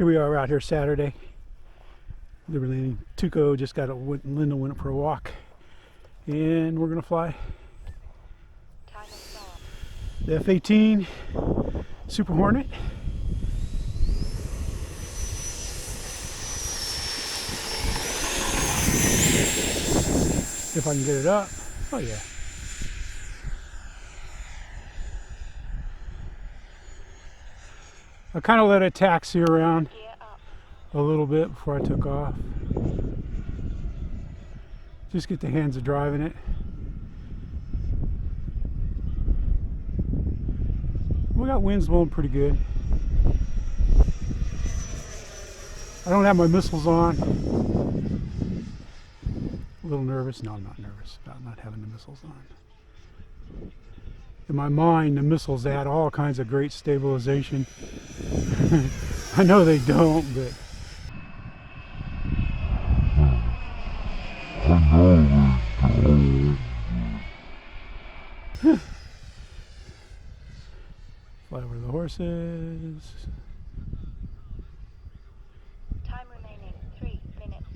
Here we are out here Saturday. Liberty Tuco just got Linda went for a walk, and we're gonna fly the F18 Super Hornet. If I can get it up. Oh yeah. I kind of let it taxi around a little bit before I took off. Just get the hands of driving it. We got winds blowing pretty good. I don't have my missiles on. A little nervous. No, I'm not nervous about not having the missiles on. In my mind, the missiles add all kinds of great stabilization. I know they don't, but fly over the horses. Time remaining 3 minutes.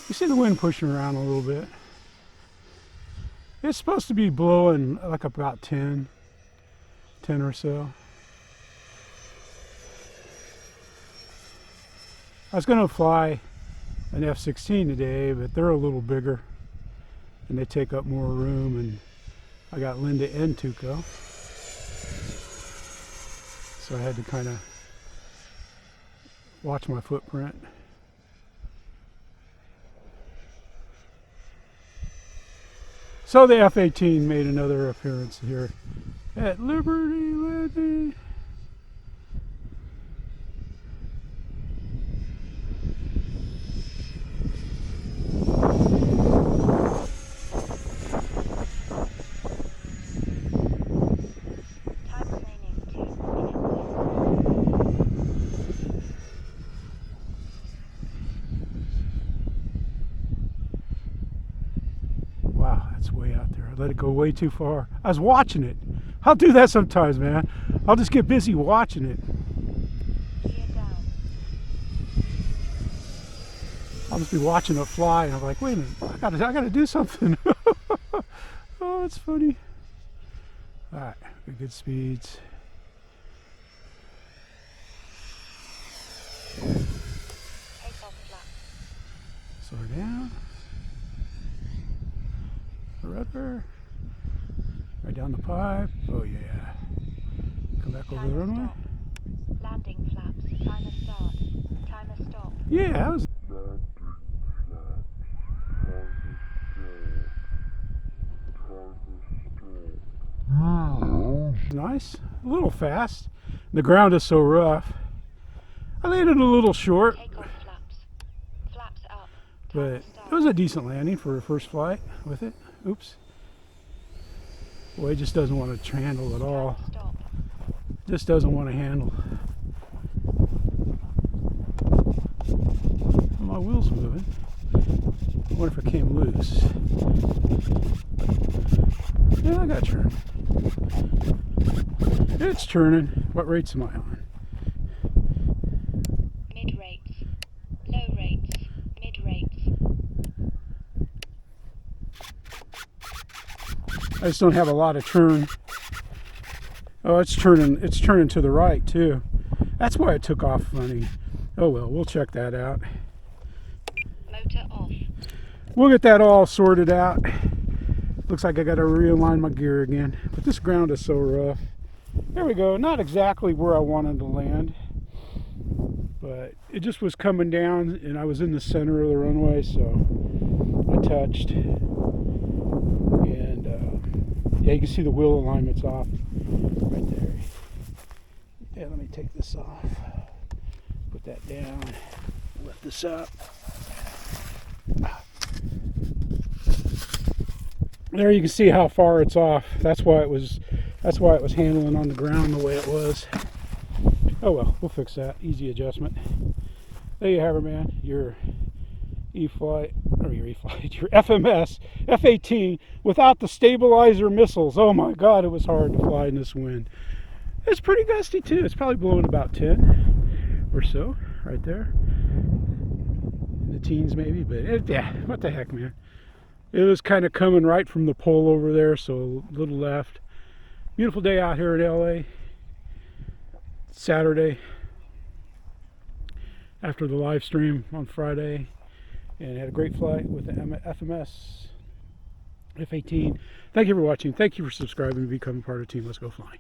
You see the wind pushing around a little bit. It's supposed to be blowing like about 10 or so. I was going to fly an F18 today, but they're a little bigger and they take up more room, and I got Linda and Tuco, so I had to kind of watch my footprint. So the F18 made another appearance here at Liberty Landing. Time remaining 2 minutes. Wow, that's way out there. I let it go way too far. I was watching it. I'll do that sometimes, man. I'll just get busy watching it. Gear down. I'll just be watching it fly, and I'm like, wait a minute, I gotta do something. Oh, it's funny. All right, good speeds. Takeoff flap. Slow her down. Rudder. Right down the pipe. Oh yeah. Come back over the Timer runway. stop. Landing flaps. Timer start. Timer stop. Yeah, that was nice. A little fast. The ground is so rough. I landed a little short, Takeoff flaps. Flaps up. but Timer it start. was a decent landing for a first flight with it. Oops. Boy, it just doesn't want to handle at all. Timer stop. Just doesn't want to handle. My wheel's moving. I wonder if it came loose. Yeah, I got churn. It's churning. What rates am I on? Mid rates. Low rates. Mid rates. I just don't have a lot of churn. Oh, it's turning to the right too. That's why it took off funny. Oh well, we'll check that out. Motor off. We'll get that all sorted out. Looks like I got to realign my gear again. But this ground is so rough. There we go. Not exactly where I wanted to land, but it just was coming down, and I was in the center of the runway, so I touched. And yeah, you can see the wheel alignment's off right there. Yeah, let me take this off. Put that down. Lift this up. There you can see how far it's off. That's why it was handling on the ground the way it was. Oh well, we'll fix that. Easy adjustment. There you have it, man. Your E-flight, or your E-flight, your FMS, F18 without the stabilizer missiles. Oh my God, it was hard to fly in this wind. It's pretty gusty too. It's probably blowing about 10 or so right there. In the teens maybe, but yeah, what the heck, man. It was kind of coming right from the pole over there, so a little left. Beautiful day out here in LA. Saturday after the live stream on Friday, and had a great flight with the FMS F18. Thank you for watching. Thank you for subscribing and becoming part of the team. Let's go flying.